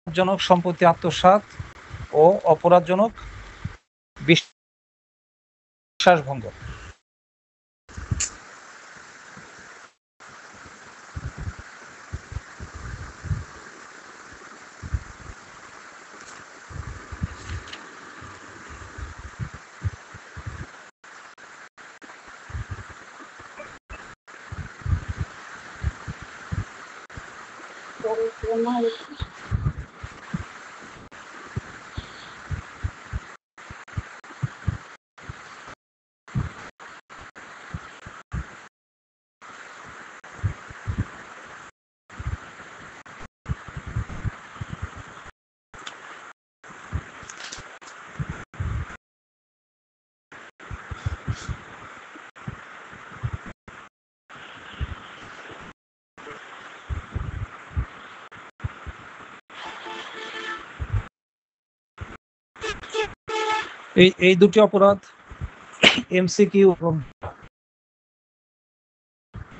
অপরাধজনক সম্পত্তি আত্মসাৎ ও অপরাধজনক বিশ্বাসভঙ্গ। এই দুটি অপরাধ এমসিকিউ এবং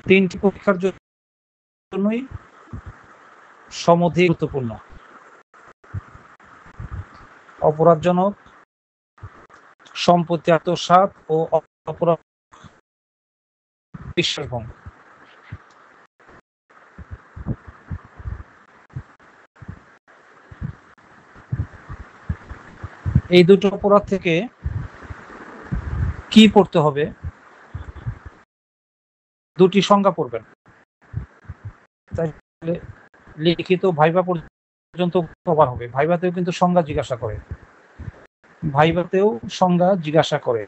3টি পরীক্ষার জন্যই সমধিক গুরুত্বপূর্ণ। অপরাধজনক সম্পত্তি আত্মসাৎ ও অপরাধ বিশ্বাসভঙ্গ। এই দুটো অপরাধ থেকে কি পড়তে হবে? দুটি সংজ্ঞা পড়বেন, তাইলে লিখিত ভাইভা পর্যন্ত কভার হবে। ভাইভাতেও কিন্তু সংজ্ঞা জিজ্ঞাসা করে,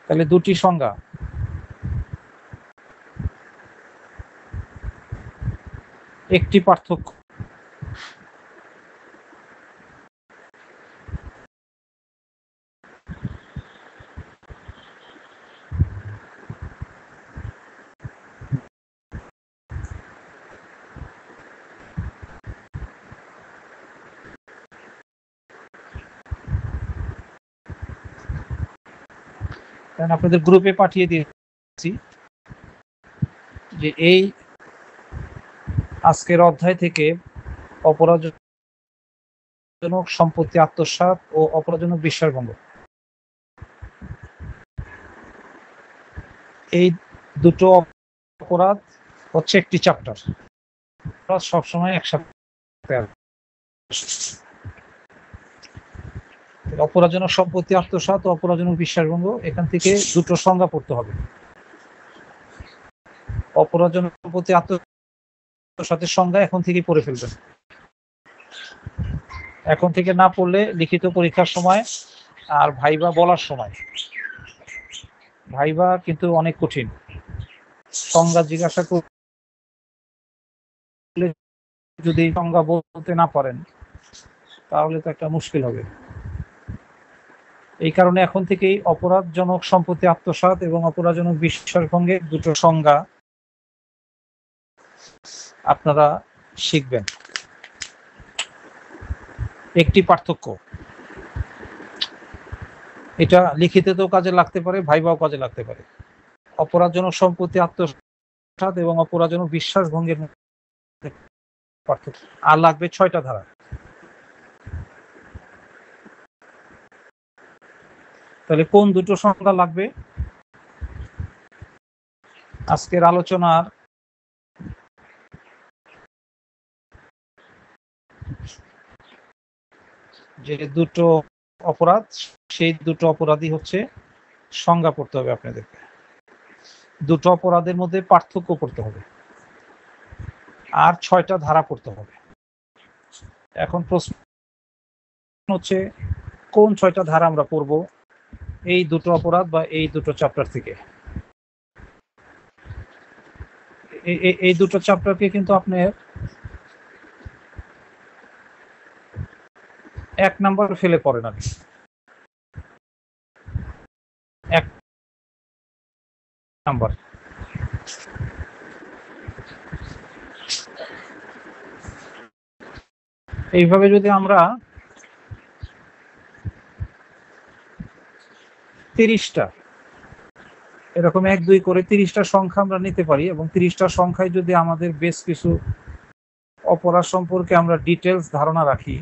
তাহলে দুটি সংজ্ঞা, একটি পার্থক্য। আপনাদের গ্রুপে পাঠিয়ে দিয়েছি যে এই আজকের অধ্যায় থেকে অপরাধজনক সম্পত্তি আত্মসাৎ ও অপরাধজনক বিশ্বাসভঙ্গ, এই দুটো অপরাধ হচ্ছে একটি চ্যাপ্টার, সবসময় একসাথে। অপরাধজনক সম্পত্তি আত্মসাৎ ও অপরাধজনক বিশ্বাসভঙ্গ, এখান থেকে দুটো সংজ্ঞা পড়তে হবে। অপরাধজনক সম্পত্তি আত্মসাতের সংজ্ঞা এখন থেকে পড়ে ফেলবেন। এখন থেকে না পড়লে লিখিত পরীক্ষার সময় আর ভাইভা বলার সময়, ভাইভা কিন্তু অনেক কঠিন। সংজ্ঞা জিজ্ঞাসা করলে যদি সংজ্ঞা বলতে না পারেন তাহলে তো একটা মুশকিল হবে। এই কারণে এখন থেকেই অপরাধজনক সম্পত্তি আত্মসাৎ এবং অপরাধজনক বিশ্বাসভঙ্গের দুটো সংজ্ঞা আপনারা শিখবেন। একটি পার্থক্য, এটা লিখিতেও কাজে লাগতে পারে, ভাইভাও কাজে লাগতে পারে। অপরাধজনক সম্পত্তি আত্মসাৎ এবং অপরাধজনক বিশ্বাসভঙ্গের পার্থক্য। আর লাগবে 6টা ধারা। তাহলে কোন দুটো সংজ্ঞা লাগবে? আজকের আলোচনার যে দুটো অপরাধ, সেই দুটো অপরাধই হচ্ছে সংজ্ঞা পড়তে হবে আপনাদেরকে। দুটো অপরাধের মধ্যে পার্থক্য করতে হবে, আর 6টা ধারা পড়তে হবে। এখন প্রশ্ন হচ্ছে কোন 6টা ধারা আমরা পড়ব এই দুটো অপরাধ বা এই দুটো চ্যাপ্টার থেকে। এই দুটো চ্যাপ্টারকে কিন্তু আপনি 1 নাম্বার ফেলে পড়েন। আর 1 নাম্বার এইভাবে যদি আমরা 30টা এরকম 1 2 করে 30টা সংখ্যা আমরা নিতে পারি, এবং 30টা সংখ্যায় যদি আমাদের বেশ কিছু অপরাধ সম্পর্কে আমরা ডিটেলস ধারণা রাখি,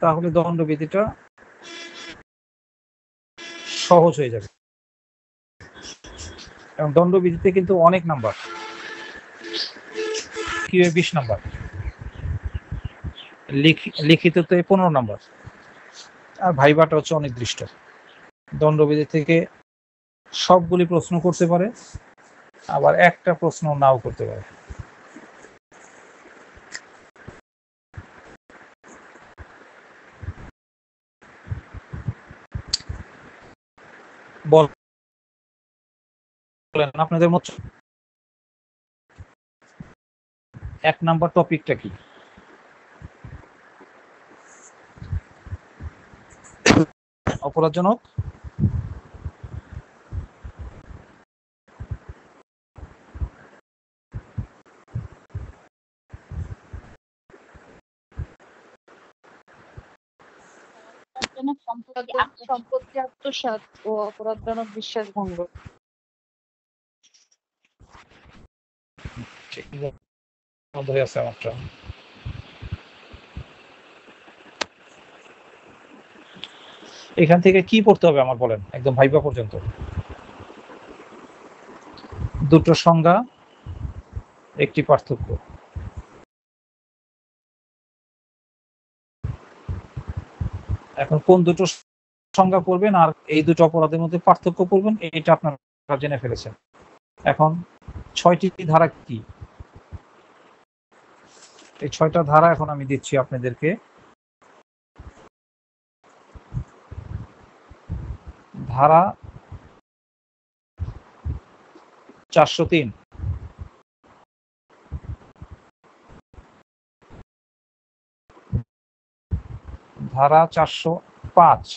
তাহলে দণ্ডবিধিটা সহজ হয়ে যাবে। এবং দণ্ডবিধিতে কিন্তু অনেক নাম্বার, কিউ 20 নাম্বার, লিখিততে 15 নাম্বার, আর ভাইবাটা হচ্ছে অনির্দিষ্ট। দণ্ডবিধি থেকে সবগুলি প্রশ্ন করতে পারে, আবার একটা প্রশ্ন নাও করতে পারে। বলেন আপনাদের মত 1 নাম্বার টপিকটা কি? অপরাধজনক সম্পত্তি আত্মসাৎ ও অপরাধজনক বিশ্বাসভঙ্গ। এখান থেকে কি পড়তে হবে আমার বলেন, একদম ভাইবা পর্যন্ত? দুটো সংজ্ঞা, একটি পার্থক্য। এখন কোন দুটো সংজ্ঞা করবেন আর এই দুটো অপরাধের মধ্যে পার্থক্য করবেন, এটা আপনারা জেনে ফেলেছেন। এখন 6টি ধারা কি? এই 6টা ধারা এখন আমি দিচ্ছি আপনাদেরকে। ধারা 403, ধারা 405,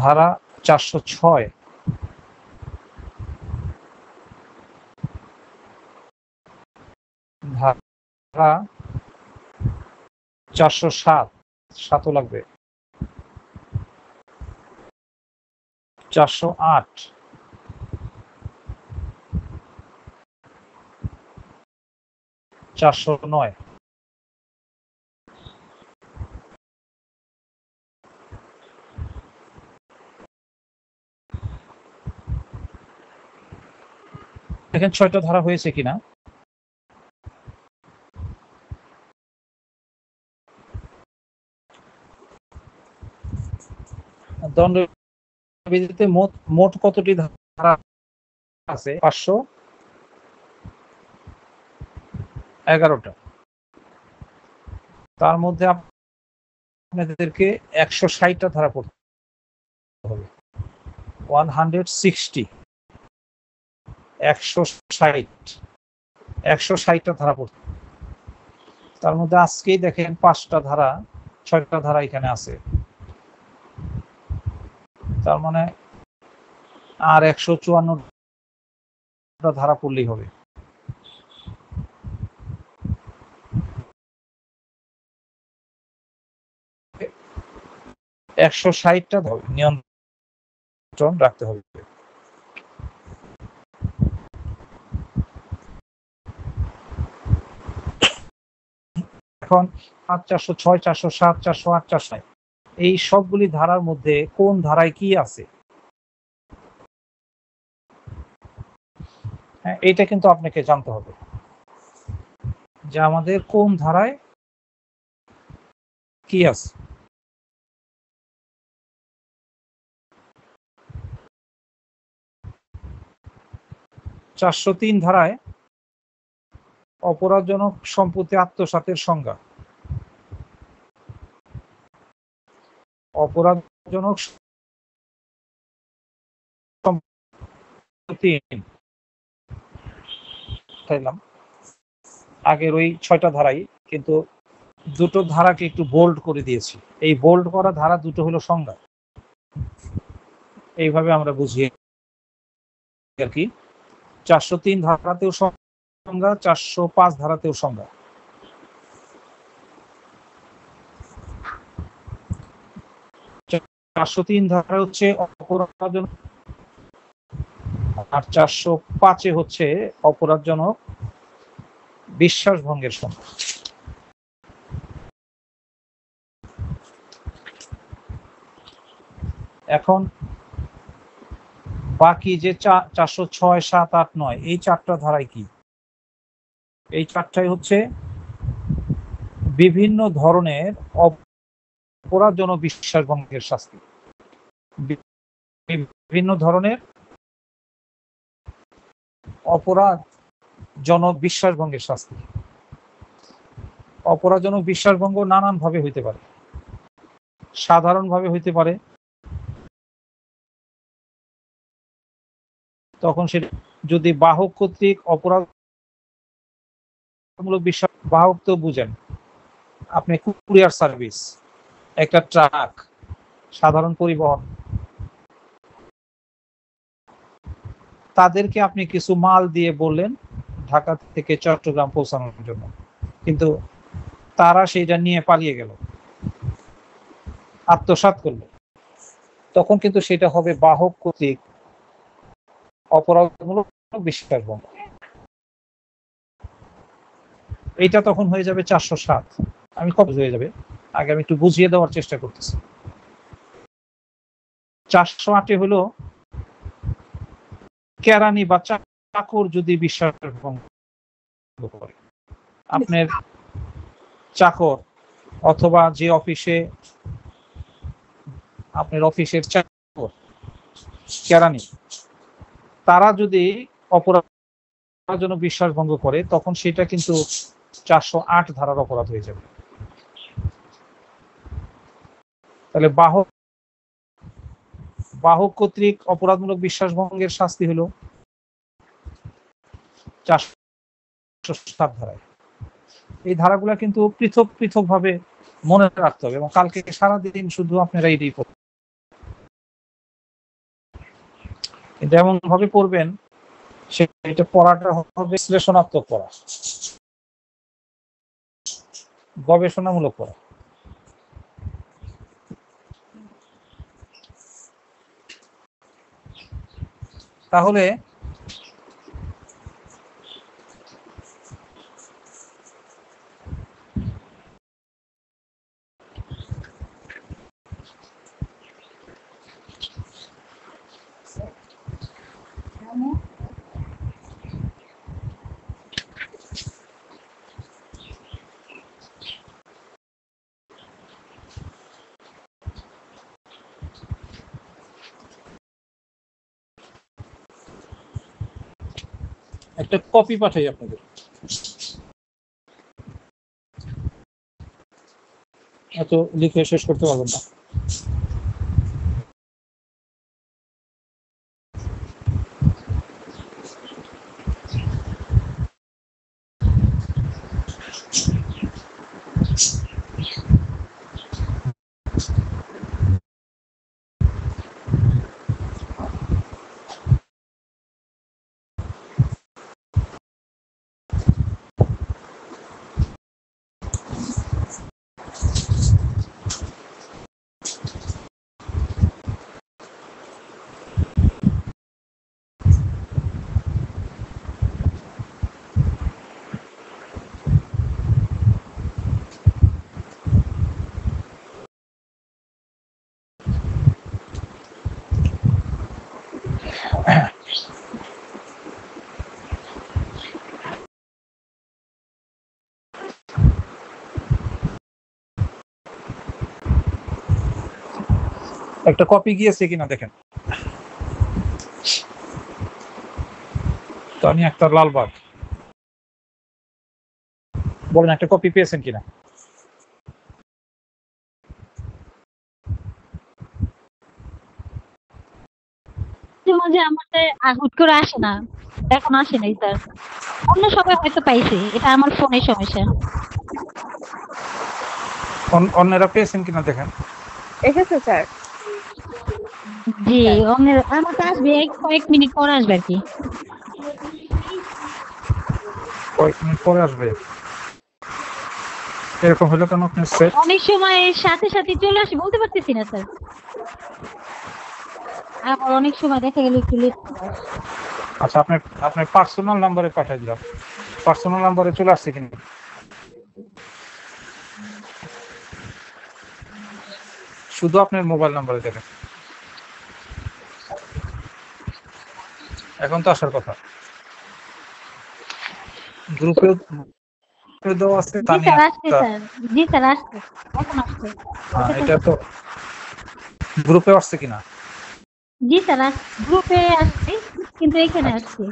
ধারা 406, ধারা 407, 7ও লাগবে, 408, 409, দেখেন 6টা ধারা হয়েছে কিনা। দণ্ডবিধিতে মোট কতটি ধারা আছে? 511টা। তার মধ্যে আপনাদেরকে 160টা ধারা পড়তে হবে। 160, 160টা ধারা পড়তে। তার মধ্যে আজকেই দেখেন 5টা ধারা, 6টা ধারা এখানে আছে। তার মানে আর 154টা ধারা পড়লেই হবে। একশো 160টা নিয়ন্ত্রণ রাখতে হবে। এখন 406, 407, 408, 409 এই সবগুলি ধারার মধ্যে কোন ধারায় কি আছে, হ্যাঁ, এটা কিন্তু আপনাকে জানতে হবে যে আমাদের কোন ধারায় কি আছে। ধারা 403 ধারায় অপরাধজনক সম্পত্তি আত্মসাতের সংজ্ঞা। অপরাধজনক সম্পত্তি আগের ওই 6টা ধারাই, কিন্তু দুটো ধারাকে একটু বোল্ড করে দিয়েছি। এই বোল্ড করা ধারা দুটো হলো সংজ্ঞা, এইভাবে আমরা বুঝি আর কি। 403 ধারাতেও সংজ্ঞা, 405 ধারাতেও সংজ্ঞা। 403 ধারা হচ্ছে অপরাধজনক, আর 405 হচ্ছে অপরাধজনক বিশ্বাসভঙ্গের সময়। এখন বাকি যে 406, 7, 8, 9 এই 4টা ধারায় কি? এই 4টাই হচ্ছে বিভিন্ন ধরনের অপরাধজনক বিশ্বাসভঙ্গের শাস্তি। বিভিন্ন ধরনের অপরাধজনক বিশ্বাসভঙ্গের শাস্তি। অপরাধজনক বিশ্বাসভঙ্গ নানান ভাবে হইতে পারে। সাধারণভাবে হইতে পারে, তখন সেটা যদি বাহক কর্তৃক অপরাধমূলক বিশ্বাস, বাহক তো বুঝেন আপনি কুরিয়ার সার্ভিস, একটা ট্রাক, সাধারণ পরিবহন, তাদেরকে আপনি কিছু মাল দিয়ে বললেন ঢাকা থেকে চট্টগ্রাম পৌঁছানোর জন্য, কিন্তু তারা সেইটা নিয়ে পালিয়ে গেল, আত্মসাৎ করলো, তখন কিন্তু সেটা হবে বাহক কর্তৃক অপরাধমূলক বিশ্বাসভঙ্গ। এইটা তখন হয়ে যাবে 407। আমি কবে হয়ে যাবে আগে আমি একটু বুঝিয়ে দেওয়ার চেষ্টা করতেছি। 408 হলো কেরানি বা চাকর যদি বিশ্বাসভঙ্গ করে, আপনার চাকর অথবা যে অফিসে আপনার অফিসের চাকর, কেরানি, তারা যদি অপরাধজনক বিশ্বাসভঙ্গ করে, তখন সেটা কিন্তু 408 ধারার অপরাধ হয়ে যাবে। তাহলে বাহক কর্তৃক অপরাধমূলক বিশ্বাসভঙ্গের শাস্তি হলো 407 ধারায়। এই ধারাগুলো কিন্তু পৃথক পৃথক ভাবে মনে রাখতে হবে, এবং কালকে সারাদিন শুধু আপনারা এইটাই পড়বেন। এটা এমন ভাবে পড়বেন, সেটা পড়াটা হবে বিশ্লেষণাত্মক পড়া, গবেষণামূলক পড়া। তাহলে একটা কপি পাঠাই আপনাদের, এত লিখে শেষ করতে পারবেন না। একটা কপি গিয়েছে কিনা দেখেন। তো আমি একটা লালবাগ, বলেন একটা কপি পেয়েছেন কিনা। মাঝে আমাদের হুট করে আসে না, এখন আসে নাই স্যার, অন্য সবাই হয়তো পাইছে, এটা আমার ফোনের সমস্যা। অন্যরা পেয়েছেন কিনা দেখেন। এসেছে স্যার। জি, অন্যের আমার তো আসবে, কয়েক মিনিট পর আসবে আর কি। কয়েক মিনিট পরে আসবে, এরকম হলো কেন আপনার সেট? অনেক সময় সাথে সাথে চলে আসে, বলতে পারতেছি না স্যার। আবার অনেক সময় দেখা গেল একটু লেট করে আসে। আচ্ছা, আপনার আপনার পার্সোনাল নাম্বারে পাঠিয়ে দিলাম। পার্সোনাল নাম্বারে চলে আসছে কিনা শুধু আপনার মোবাইল নাম্বারে দেবেন। এখন তো আসার কথা। গ্রুপে দেওয়া আছে জি তানিয়া স্যার আসছে আক্তার। স্যার। জি স্যার আসছে, এখন আসছে। এটা তো গ্রুপে আসছে কিনা? জি স্যার গ্রুপে আসছে, কিন্তু এখানে আসছে।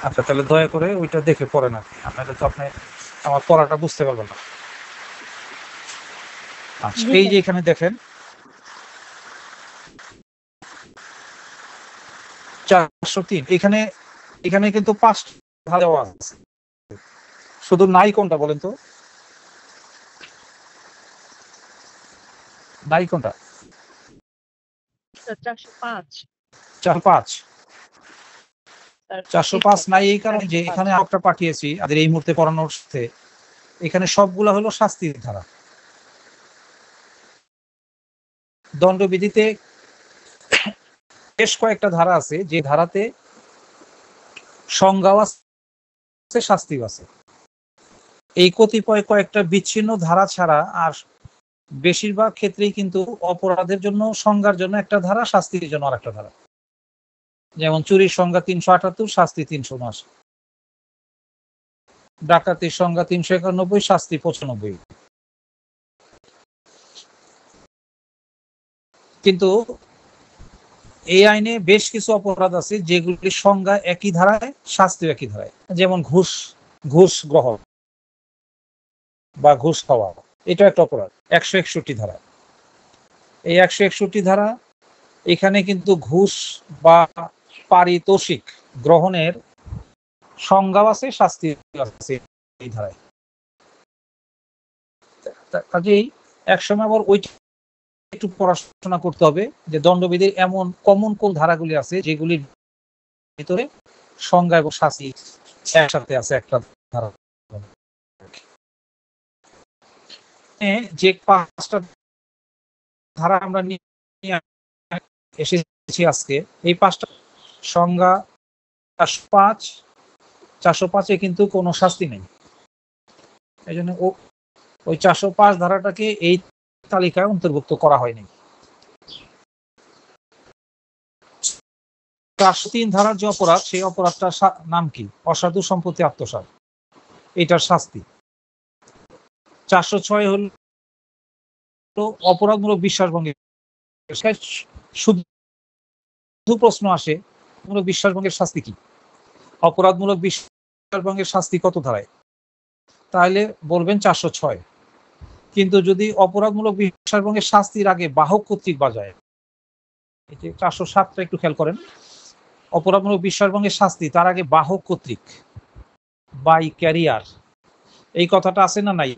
আচ্ছা, তাহলে দয়া করে ওইটা দেখে পড়েন আর কি, আপনাদের তো আপনি আমার পড়াটা বুঝতে পারবেন না। আচ্ছা, জি এই স্যার। যে এখানে দেখেন 403, এখানে এখানে কিন্তু 5টা দেওয়া আছে, শুধু নাই কোনটা বলেন তো? নাই কোনটা? 405 405। স্যার। 405 নাই এই কারণে যে এখানে একটা পাঠিয়েছি আমাদের এই মুহূর্তে পড়ানোর সাথে, এখানে সবগুলা হলো শাস্তির ধারা। দণ্ডবিধিতে বেশ কয়েকটা ধারা আছে, যে ধারাতে সংজ্ঞাও আছে, শাস্তিও আছে। এই কতিপয় কয়েকটা বিচ্ছিন্ন ধারা ছাড়া আর বেশিরভাগ ক্ষেত্রেই কিন্তু অপরাধের জন্য সংজ্ঞার জন্য একটা ধারা, শাস্তির জন্য আরেকটা ধারা। যেমন চুরির সংজ্ঞা 378, শাস্তি 379। ডাকাতির সংজ্ঞা 391, শাস্তি 95। কিন্তু এই আইনে বেশ কিছু অপরাধ আছে যেগুলির সংজ্ঞা একই ধারায়, শাস্তিও একই ধারায়। যেমন ঘুষ গ্রহণ বা ঘুষ খাওয়া, এটা একটা অপরাধ 161 ধারা। এই 161 ধারা, এখানে কিন্তু ঘুষ বা পারিতোষিক গ্রহণের সংজ্ঞা আছে, শাস্তি আছে এই ধারায়। কাজেই একসময় আবার ওই একটু পড়াশোনা করতে হবে যে দণ্ডবিধির এমন কমন কোন ধারাগুলি আছে যেগুলির ভিতরে সংজ্ঞা এবং শাস্তি একসাথে আছে একটা ধারা। যে 5টা ধারা আমরা নিয়ে এসেছি আজকে, এই 5টা সংজ্ঞা 405-405-এ কিন্তু কোনো শাস্তি নেই। এই জন্য ওই 405 ধারাটাকে এই তালিকায় অন্তর্ভুক্ত করা হয়নি। 403 ধারার যে অপরাধ, সেই অপরাধটার নাম কি? অসাধু সম্পত্তি আত্মসাৎ, এটার শাস্তি। 406 হল অপরাধমূলক বিশ্বাসভঙ্গের। শুধু প্রশ্ন আসে, মূলক বিশ্বাসভঙ্গের শাস্তি কি? অপরাধমূলক বিশ্বাসভঙ্গের শাস্তি কত ধারায়? তাহলে বলবেন 406। কিন্তু যদি অপরাধমূলক বিশ্বাসভঙ্গের শাস্তির আগে বাহক কর্তৃক বাজায়, এই যে 407টা একটু খেয়াল করেন, অপরাধমূলক বিশ্বাসভঙ্গের শাস্তি তার আগে বাহক কর্তৃক, বাই ক্যারিয়ার, এই কথাটা আছে না নাই?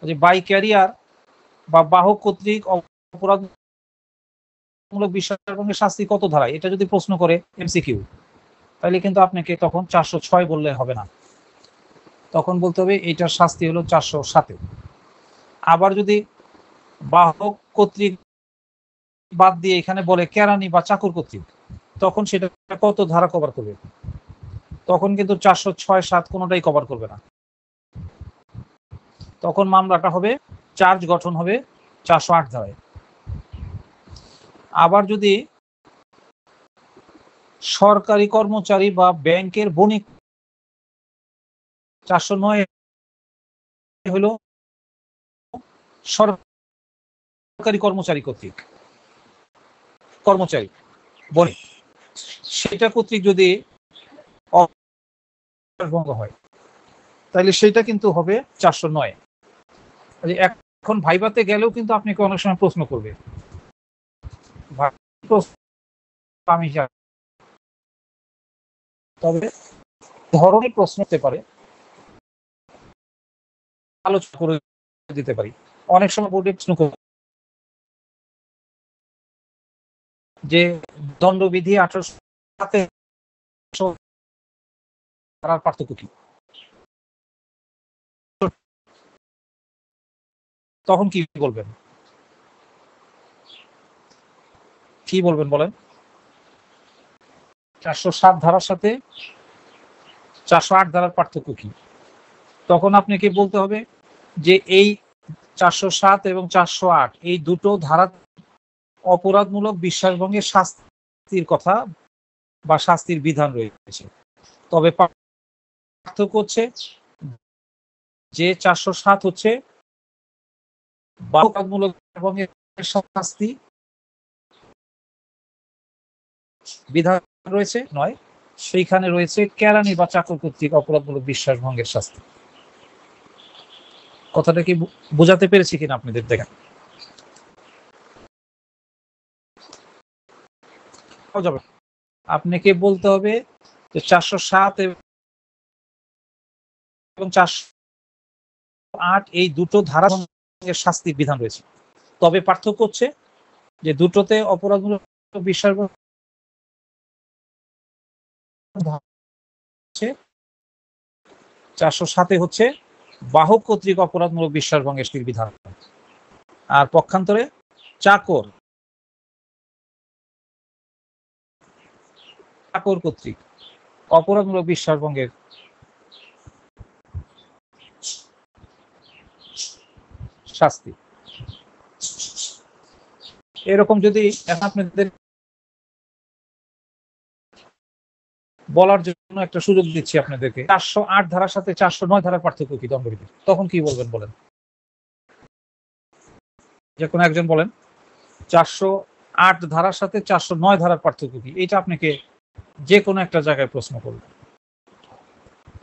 যে বাই ক্যারিয়ার বা বাহক কর্তৃক অপরাধমূলক বিশ্বাসভঙ্গের শাস্তি কত ধারায়, এটা যদি প্রশ্ন করে এমসিকিউ, তাহলে কিন্তু আপনাকে তখন 406 বললে হবে না, তখন বলতে হবে এইটার শাস্তি হলো 407। আবার যদি বাহক কর্তৃক বাদ দিয়ে এখানে বলে কেরানি বা চাকর কর্তৃক, তখন সেটা কত ধারা কভার করবে? তখন কিন্তু 406-7 কোনোটাই কভার করবে না। তখন মামলাটা হবে, চার্জ গঠন হবে 408 ধারায়। আবার যদি সরকারি কর্মচারী বা ব্যাংকের বণিক, 409 হলো সরকারি কর্মচারী কর্তৃক, কর্মচারী বণিক, সেটা কর্তৃক যদি ভঙ্গ হয়, তাহলে সেটা কিন্তু হবে 409। এখন ভাইভাতে গেলেও কিন্তু আপনাকে অনেক সময় প্রশ্ন করবে, আমি জানি, তবে ধরনের প্রশ্ন হতে পারে, আলোচনা করে দিতে পারি। অনেক সময় বোর্ডে প্রশ্ন যে দণ্ডবিধি 1807 ধারার পার্থক্য কি, তখন কি বলবেন? কি বলবেন বলেন? 407 ধারার সাথে 408 ধারার পার্থক্য কি? তখন আপনাকে বলতে হবে যে এই 407 এবং 408 এই দুটো ধারা অপরাধমূলক বিশ্বাসভঙ্গের শাস্তির কথা বা শাস্তির বিধান রয়েছে। তবে পার্থক্য হচ্ছে যে 407 হচ্ছে অপরাধমূলক বিশ্বাসভঙ্গের শাস্তি বিধান রয়েছে নয়, সেইখানে রয়েছে কেরানি বা চাকর কর্তৃক অপরাধমূলক বিশ্বাসভঙ্গের শাস্তি। কথাটা কি বোঝাতে পেরেছি কিনা আপনাদের? দেখেন, আপনাকে বলতে হবে যে 407 এবং 408 এই দুটো ধারা শাস্তির বিধান রয়েছে। তবে পার্থক্য হচ্ছে যে দুটোতে অপরাধমূলক বিশ্বাসভঙ্গ 407 হচ্ছে বাহক কর্তৃক অপরাধমূলক বিশ্বাসভঙ্গের বিধান, আর পক্ষান্তরে চাকর কর্তৃক অপরাধমূলক বিশ্বাসভঙ্গের শাস্তি। এরকম যদি আপনাদের বলার জন্য একটা সুযোগ দিচ্ছি আপনাদেরকে, 408 ধারার সাথে 409 ধারার পার্থক্য কি দণ্ডবিধি, তখন কি বলবেন বলেন? যে কোনো একজন বলেন 408 ধারার সাথে 409 ধারার পার্থক্য কি? এটা আপনাকে যে কোনো একটা জায়গায় প্রশ্ন করবেন,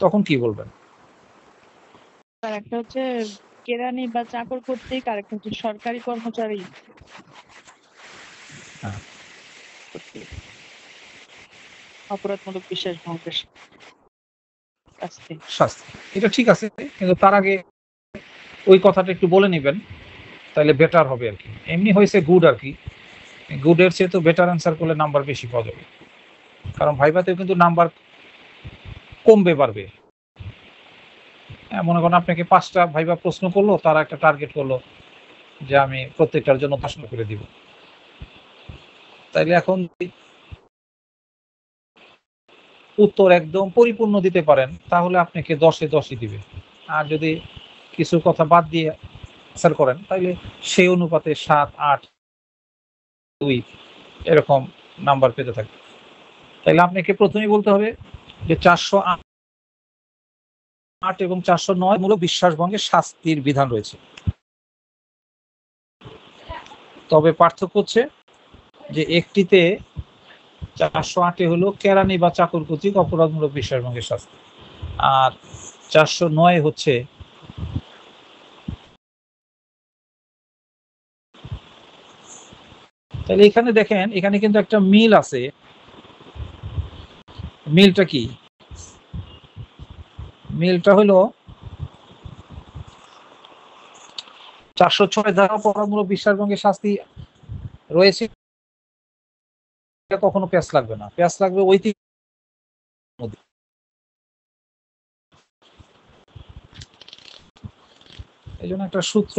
তখন কি বলবেন? একটা হচ্ছে কেরানি বা চাকর কর্তৃক, আর একটা হচ্ছে সরকারি কর্মচারী অপরাধমূলক বিশ্বাসভঙ্গের শাস্তি। এটা ঠিক আছে, কিন্তু তার আগে ওই কথাটা একটু বলে নেবেন, তাহলে বেটার হবে আর কি। এমনি হয়েছে গুড আর কি, গুডের চেয়ে তো বেটার অ্যান্সার করলে নাম্বার বেশি পাওয়া যাবে, কারণ ভাইভাতেও কিন্তু নাম্বার কমবে বাড়বে। মনে করেন আপনাকে 5টা ভাইবা প্রশ্ন করলো, তারা একটা টার্গেট করলো যে আমি প্রত্যেকটার জন্য 10 করে দিব, তাইলে এখন উত্তর একদম পরিপূর্ণ দিতে পারেন তাহলে আপনাকে 10-এ 10ই দিবে, আর যদি কিছু কথা বাদ দিয়ে অ্যান্সার করেন তাহলে সেই অনুপাতে 7, 8, 2 এরকম নাম্বার পেতে থাকবে। তাইলে আপনাকে প্রথমেই বলতে হবে যে 408 এবং 409 মূলক বিশ্বাসভঙ্গের শাস্তির বিধান রয়েছে। তবে পার্থক্য হচ্ছে যে একটিতে 408-এ হলো কেরানি বা চাকর কর্তৃক অপরাধমূলক বিশ্বাসভঙ্গের শাস্তি, আর 409 হচ্ছে তাহলে এখানে দেখেন, এখানে কিন্তু একটা মিল আছে। মিলটা কি? মিলটা হলো 406 ধারা অপরাধমূলক বিশ্বাসভঙ্গের শাস্তি রয়েছে, কখনো পেঁচ লাগবে না, পেঁচ লাগবে ওই এই জন্য একটা সূত্র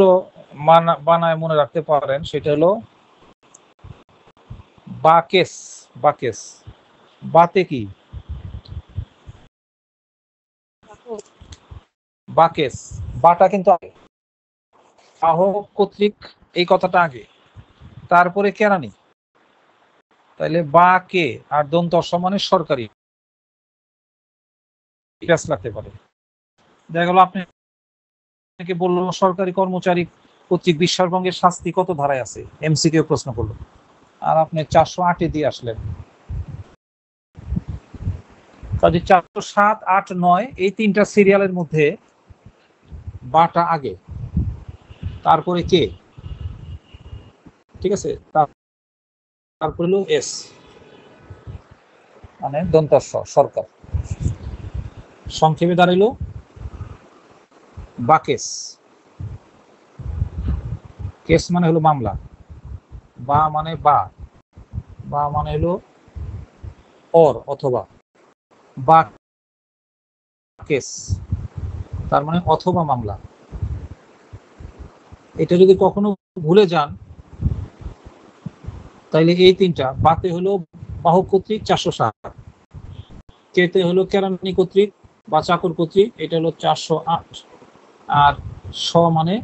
বানায় মনে রাখতে পারেন, সেটা হলো বাকেস। বাকেস বাতে কি? বাকেস বাটা কিন্তু আগে, বাহক কর্তৃক এই কথাটা আগে, তারপরে কেরানি, তাইলে বা কে আর দন্ত সমানের সরকারি পেঁচ লাগতে পারে। দেখা গেল আপনাকে বললো সরকারি কর্মচারী কর্তৃক বিশ্বাসভঙ্গের শাস্তি কত ধারায় আছে, এমসিকিউ প্রশ্ন করলো, আর আপনি 408-এ দিয়ে আসলেন। কাজে 407, 8, 9 এই তিনটা সিরিয়ালের মধ্যে বাটা আগে, তারপরে কে, ঠিক আছে, তারপরে হলো এস মানে দন্তস্ব সরকার, সংক্ষেপে দাঁড়াইল বাকেস। কেস মানে হলো মামলা, বা মানে বা মানে হলো অর অথবা, বা কেস তার মানে অথবা মামলা। এটা যদি কখনো ভুলে যান তাইলে এই তিনটা, বাতে হলো বাহক কর্তৃক 407, কেতে হলো কেরানি কর্তৃক বা চাকর কর্তৃক, এটা হলো 408, আর স মানে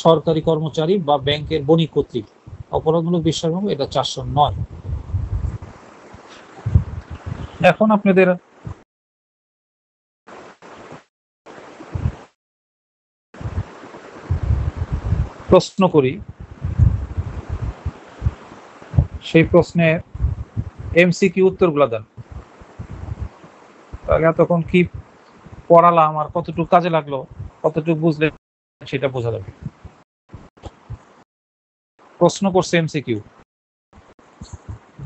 সরকারি কর্মচারী বা ব্যাংকের বণিক কর্তৃক অপরাধমূলক বিশ্বাসভঙ্গ, এটা 409। এখন আপনাদের প্রশ্ন করি, সেই প্রশ্নের এমসিকিউ উত্তরগুলো দেন। তাহলে এতক্ষণ কি পড়ালাম আর কতটুকু কাজে লাগলো, কতটুকু বুঝলেন সেটা বোঝা যাবে। প্রশ্ন করছে এমসিকিউ,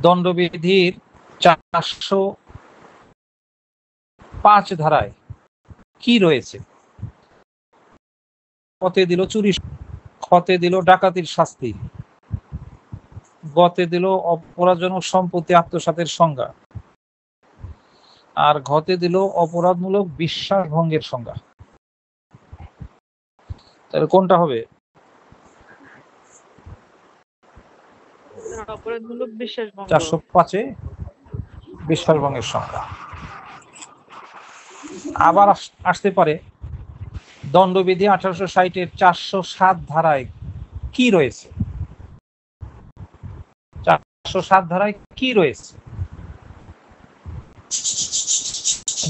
দণ্ডবিধির 405 ধারায় কি রয়েছে? কতে দিল চুরি, খতে দিল ডাকাতির শাস্তি, গতে দিল অপরাধজনক সম্পত্তি আত্মসাতের সংজ্ঞা, আর ঘতে দিল অপরাধমূলক বিশ্বাস ভঙ্গের সংজ্ঞা। তাহলে কোনটা হবে? অপরাধমূলক বিশ্বাসভঙ্গ। 405-এ বিশ্বাস ভঙ্গের সংজ্ঞা। আবার আসতে পারে দণ্ডবিধি 1860-এর 407 ধারায় কি রয়েছে? 407 ধারায় কি রয়েছে?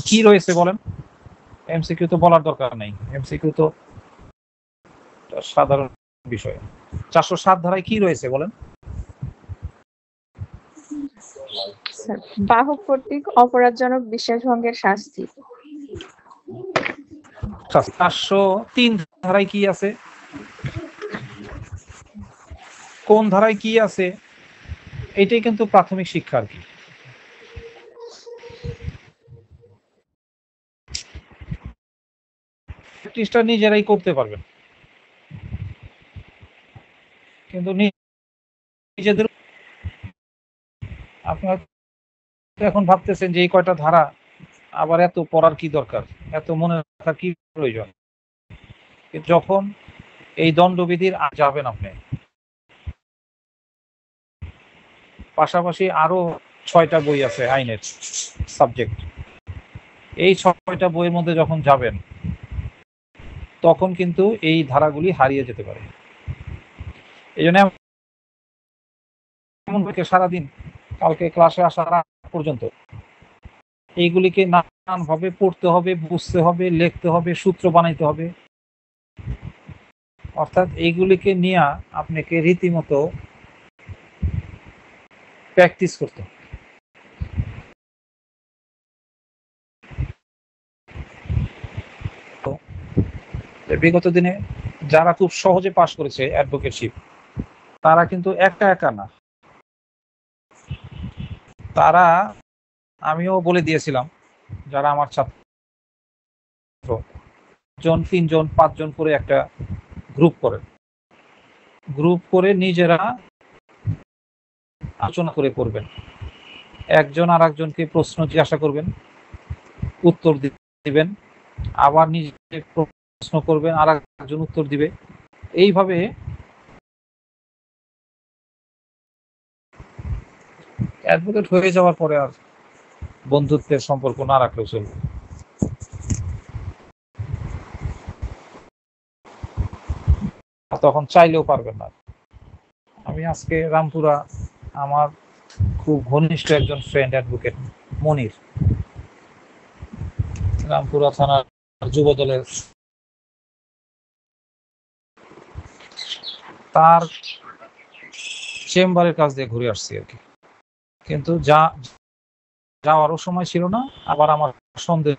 কি রয়েছে বলেন? এমসিকিউ তো বলার দরকার নেই, এমসিকিউ তো সাধারণ বিষয়। 407 ধারায় কি রয়েছে বলেন? বাহক কর্তৃক অপরাধজনক বিশ্বাসভঙ্গের শাস্তি। 403 ধারায় কি আছে? কোন ধারায় কি আছে এটাই কিন্তু প্রাথমিক শিক্ষা আর কি। প্র্যাকটিসটা নিজেরাই করতে পারবেন, কিন্তু নিজেদের আপনারা এখন ভাবতেছেন যে এই কয়টা ধারা আবার এত পড়ার কি দরকার, এত মনে রাখার কি প্রয়োজন। যখন এই দণ্ডবিধির যাবেন আপনি, পাশাপাশি আরো 6টা বই আছে আইনের সাবজেক্ট, এই 6টা বইয়ের মধ্যে যখন যাবেন তখন কিন্তু এই ধারাগুলি হারিয়ে যেতে পারে। এই জন্য সারাদিন কালকে ক্লাসে আসার আগ পর্যন্ত এইগুলিকে নানানভাবে পড়তে হবে, বুঝতে হবে, লিখতে হবে, সূত্র বানাইতে হবে। অর্থাৎ এইগুলিকে নিয়ে আপনাকে রীতিমতো প্র্যাকটিস করতে হবে। বিগত দিনে যারা খুব সহজে পাশ করেছে অ্যাডভোকেটশিপ, তারা কিন্তু একা একা না, তারা, আমিও বলে দিয়েছিলাম, যারা আমার ছাত্র 3 জন 5 জন করে একটা গ্রুপ করেন, গ্রুপ করে নিজেরা আলোচনা করে করবেন। একজন আর একজনকে প্রশ্ন জিজ্ঞাসা করবেন, উত্তর দিবেন, আবার নিজে প্রশ্ন করবেন, আর একজন উত্তর দিবে। এইভাবে অ্যাডভোকেট হয়ে যাওয়ার পরে আর বন্ধুত্বের সম্পর্ক না রাখলেও চলবে। তখন চাইলেও পারবেন না। আমি আজকে রামপুরা, আমার খুব ঘনিষ্ঠ একজন ফ্রেন্ড অ্যাডভোকেট মনির, রামপুরা থানার যুব দলের, তার চেম্বারের কাছ দিয়ে ঘুরে আসছি আর কি। কিন্তু যাওয়ারও সময় ছিল না, আবার আমার সন্দেহ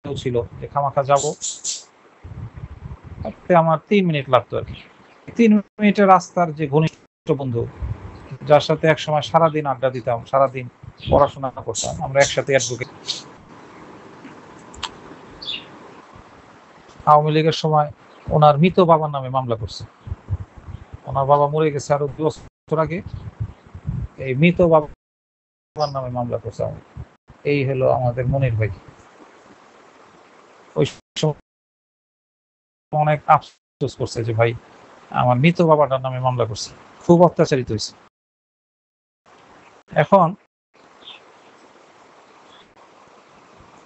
ছিল যে খামাখা যাবো, আমার 3 মিনিট লাগতো আর কি। 3 মিনিটের রাস্তার যে ঘনিষ্ঠ বন্ধু, যার সাথে একসময় সারাদিন আড্ডা দিতাম, সারাদিন পড়াশোনা করতাম, আমরা একসাথে অ্যাডভোকেট। আওয়ামী লীগের সময় ওনার মৃত বাবার নামে মামলা করছে। ওনার বাবা মরে গেছে আরো 2 বছর আগে, এই মৃত বাবার নামে মামলা করছে। এই হলো আমাদের মনির ভাই। ওই অনেক আফসোস করছে যে ভাই আমার মৃত বাবাটার নামে মামলা করছে, খুব অত্যাচারিত হয়েছে। এখন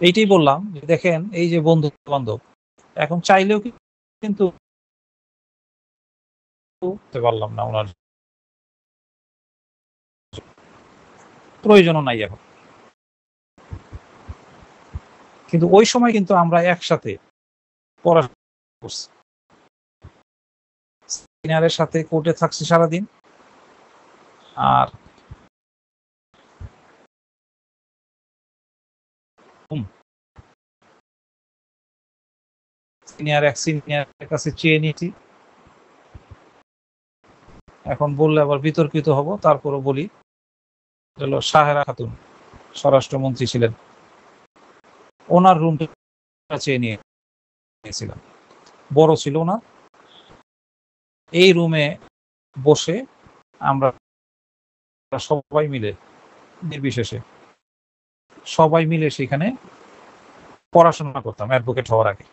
এইটাই বললাম যে দেখেন এই যে বন্ধু বান্ধব এখন চাইলেও কিন্তু করতে পারলাম না, ওনার প্রয়োজনও নাই এখন। কিন্তু ওই সময় কিন্তু আমরা একসাথে পড়াশোনা করছি, সিনিয়রের সাথে কোর্টে থাকছি সারাদিন, আর সিনিয়র এক সিনিয়রের কাছে চেয়ে নিয়েছি। এখন বললে আবার বিতর্কিত হব, তারপরও বলি, হলো সাহেরা খাতুন স্বরাষ্ট্রমন্ত্রী ছিলেন, ওনার রুমটা চেয়ে নিয়েছিলাম, বড় ছিল না। এই রুমে বসে আমরা সবাই মিলে নির্বিশেষে সবাই মিলে সেখানে পড়াশোনা করতাম অ্যাডভোকেট হওয়ার আগে।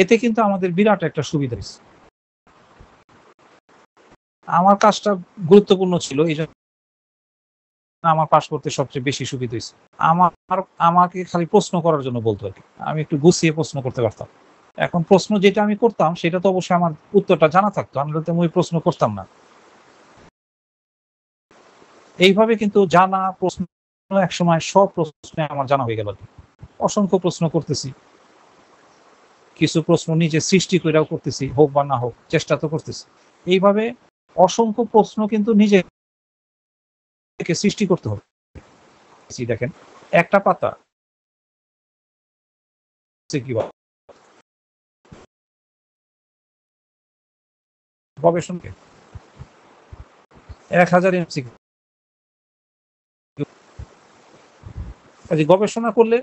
এতে কিন্তু আমাদের বিরাট একটা সুবিধা হয়েছে। আমার কাজটা গুরুত্বপূর্ণ ছিল, এই জন্য আমার পাস করতে সবচেয়ে বেশি সুবিধা হয়েছে। আমাকে খালি প্রশ্ন করার জন্য বলতো আর কি, আমি একটু গুছিয়ে প্রশ্ন করতে পারতাম। এখন প্রশ্ন যেটা আমি করতাম সেটা তো অবশ্যই আমার উত্তরটা জানা থাকতো, আমি তো ওই প্রশ্ন করতাম না। এইভাবে কিন্তু জানা প্রশ্ন এক সময় সব প্রশ্নে আমার জানা হয়ে গেল। অসংখ্য প্রশ্ন করতেছি, কিছু প্রশ্ন নিজে সৃষ্টি করেও করতেছি, হোক বা না হোক চেষ্টা তো করতেছি। এইভাবে অসংখ্য প্রশ্ন কিন্তু নিজে সৃষ্টি করতে হবে। দেখেন একটা পাতা গবেষণাকে 1000 MCQ গবেষণা করলে,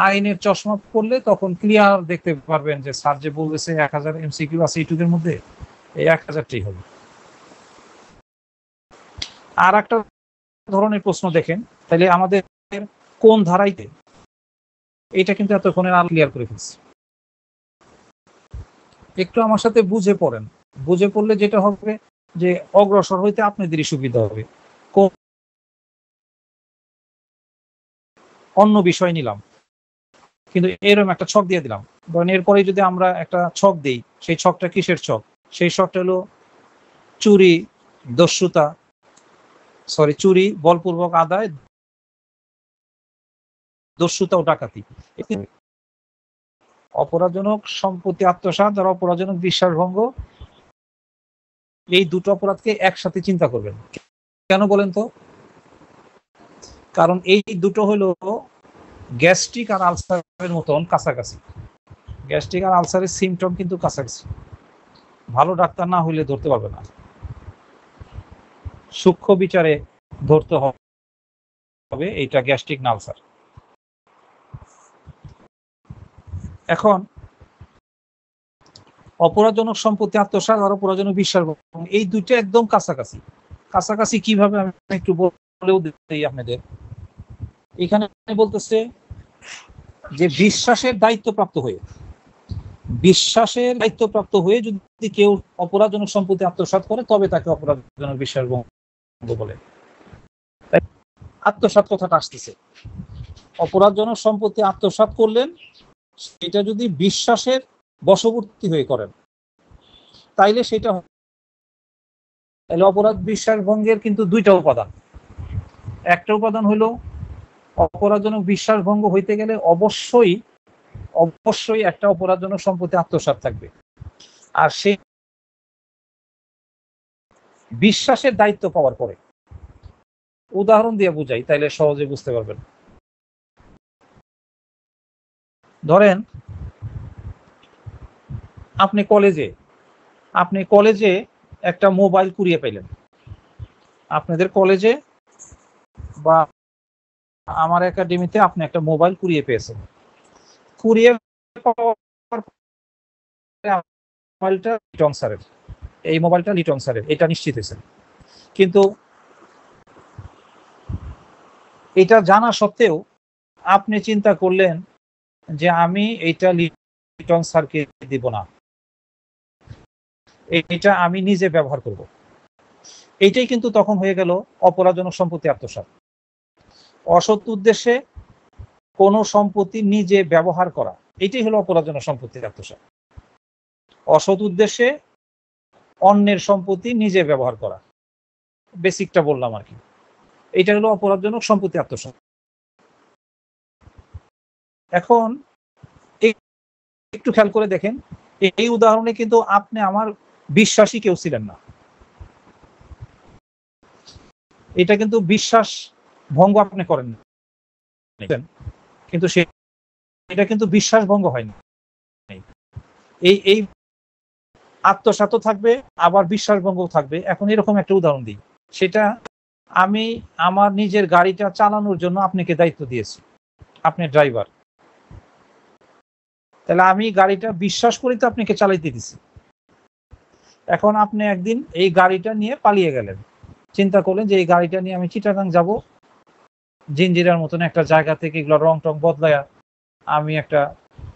আইনের চশমা পড়লে তখন ক্লিয়ার দেখতে পারবেন যে স্যার যে বলতেছে 1000 MCQ আছে এইটুকের মধ্যে, এই 1000টাই হবে। আর একটা ধরনের প্রশ্ন দেখেন, তাহলে আমাদের কোন ধারাইতে, এইটা কিন্তু এতক্ষণে আর ক্লিয়ার করে ফেলছি। একটু আমার সাথে বুঝে পড়েন, বুঝে পড়লে যেটা হবে যে অগ্রসর হইতে আপনাদেরই সুবিধা হবে। অন্য বিষয় নিলাম কিন্তু এরকম একটা ছক দিয়ে দিলাম, ধরেন এরপরে যদি আমরা একটা ছক দেই, সেই ছকটা কিসের ছক? সেই ছকটা হলো চুরি, দস্যুতা, চুরি, বলপূর্বক আদায়, দস্যুতা ও ডাকাতি। অপরাধজনক সম্পত্তি আত্মসাৎ আর অপরাধজনক বিশ্বাসভঙ্গ, এই দুটো অপরাধকে একসাথে চিন্তা করবেন। কেন বলেন তো? কারণ এই দুটো হলো গ্যাস্ট্রিক আর আলসারের মতন কাছাকাছি। গ্যাস্ট্রিক আর আলসারের সিমটম কিন্তু কাছাকাছি, ভালো ডাক্তার না হইলে ধরতে পারবে না, সূক্ষ্ম বিচারে ধরতে হবে এইটা গ্যাস্ট্রিক না আলসার। এখন অপরাধজনক সম্পত্তি আত্মসাৎ আর অপরাধজনক বিশ্বাসভঙ্গ, এই দুইটা একদম কাছাকাছি। কাছাকাছি কিভাবে আমি একটু বলেও দিই আপনাদের। এখানে বলতেছে যে বিশ্বাসের দায়িত্বপ্রাপ্ত হয়ে যদি কেউ অপরাধজনক সম্পত্তি আত্মসাৎ করে, তবে তাকে অপরাধজনক বিশ্বাসভঙ্গ বলে। আত্মসাৎ কথাটা আসতেছে, অপরাধজনক সম্পত্তি আত্মসাৎ করলেন, সেটা যদি বিশ্বাসের বশবর্তী হয়ে করেন তাইলে সেটা, তাহলে অপরাধ বিশ্বাসভঙ্গের কিন্তু দুইটা উপাদান। একটা উপাদান হলো অপরাধজনক বিশ্বাসভঙ্গ হইতে গেলে অবশ্যই একটা অপরাধজনক সম্পত্তি আত্মসাৎ থাকবে, আর সেই বিশ্বাসের দায়িত্ব পাওয়ার পরে। উদাহরণ দিয়ে বুঝাই তাইলে সহজে বুঝতে পারবেন। ধরেন আপনি কলেজে একটা মোবাইল কুড়িয়ে পাইলেন, আপনাদের কলেজে বা আমার একাডেমিতে আপনি একটা মোবাইল কুড়িয়ে পেয়েছেন। কুড়িয়ে পাওয়ার মোবাইলটা লিটন স্যারের, এই মোবাইলটা লিটন স্যারের, এটা নিশ্চিত হয়েছে। কিন্তু এটা জানা সত্ত্বেও আপনি চিন্তা করলেন যে আমি এইটা লিটন স্যারকে দিব না, এটা আমি নিজে ব্যবহার করব। এইটাই কিন্তু তখন হয়ে গেল অপরাধজনক সম্পত্তি আত্মসাৎ। অসৎ উদ্দেশ্যে কোনো সম্পত্তি নিজে ব্যবহার করা, এটাই হলো অপরাধজনক সম্পত্তি আত্মসাৎ। অসৎ উদ্দেশ্যে অন্যের সম্পত্তি নিজে ব্যবহার করা, বেসিকটা বললাম আর কি, এটা হলো অপরাধজনক সম্পত্তি আত্মসাৎ। এখন একটু খেয়াল করে দেখেন, এই উদাহরণে কিন্তু আপনি আমার বিশ্বাসী কেউ ছিলেন না, এটা কিন্তু বিশ্বাস ভঙ্গ আপনি করেন, কিন্তু এটা কিন্তু বিশ্বাস ভঙ্গ হয়নি। এই আত্মসাৎ থাকবে, আবার বিশ্বাস ভঙ্গ থাকবে। এখন এরকম একটা উদাহরণ দিই, সেটা আমি আমার নিজের গাড়িটা চালানোর জন্য আপনাকে দায়িত্ব দিয়েছি, আপনি ড্রাইভার, তাহলে আমি গাড়িটা বিশ্বাস করে তো আপনাকে চালাইতে দিছি। এখন আপনি একদিন এই গাড়িটা নিয়ে পালিয়ে গেলেন, চিন্তা করলেন যে এই গাড়িটা নিয়ে আমি চিটাগাং যাব, জিঞ্জিরার মতন একটা জায়গা থেকে এগুলো রং টং বদলায়া আমি একটা